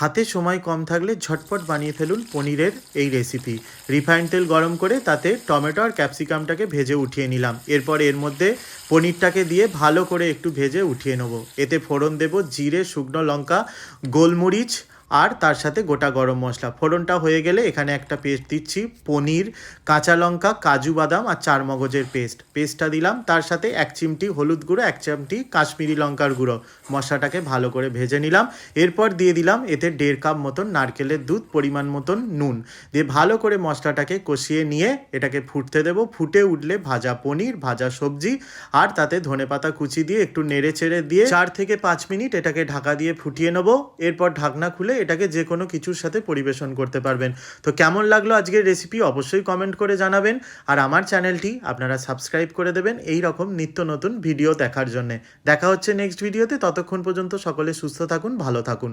হাতে সময় কম থাকলে ঝটপট বানিয়ে ফেলুন পনিরের এই রেসিপি। রিফাইন্ড তেল গরম করে তাতে টমেটো আর ক্যাপসিকামটাকে ভেজে উঠিয়ে নিলাম। এরপর এর মধ্যে পনিরটাকে দিয়ে ভালো করে একটু ভেজে উঠিয়ে নেব। এতে ফোড়ন দেব জিরে, শুকনো লঙ্কা, গোলমরিচ আর তার সাথে গোটা গরম মশলা। ফোড়নটা হয়ে গেলে এখানে একটা পেস্ট দিচ্ছি, পনির, কাঁচা লঙ্কা, কাজু বাদাম আর চার মগজের পেস্টটা দিলাম। তার সাথে 1 চিমটি হলুদ গুঁড়ো, 1 চিমটি কাশ্মীরি লঙ্কার গুঁড়ো। মশলাটাকে ভালো করে ভেজে নিলাম। এরপর দিয়ে দিলাম এতে 1.5 কাপ মতন নারকেলের দুধ, পরিমাণ মতন নুন দিয়ে ভালো করে মশলাটাকে কষিয়ে নিয়ে এটাকে ফুটতে দেব। ফুটে উঠলে ভাজা পনির, ভাজা সবজি আর তাতে ধনেপাতা কুচি দিয়ে একটু নেড়ে চেড়ে দিয়ে 4 থেকে 5 মিনিট এটাকে ঢাকা দিয়ে ফুটিয়ে নেব। এরপর ঢাকনা খুলে এটাকে যে কোনো কিছুর সাথে পরিবেশন করতে পারবেন। তো কেমন লাগলো আজকের রেসিপি অবশ্যই কমেন্ট করে জানাবেন। আর আমার চ্যানেলটি আপনারা সাবস্ক্রাইব করে দেবেন এই রকম নিত্য নতুন ভিডিও দেখার জন্য। দেখা হচ্ছে নেক্সট ভিডিওতে। ততক্ষণ পর্যন্ত সকলে সুস্থ থাকুন, ভালো থাকুন।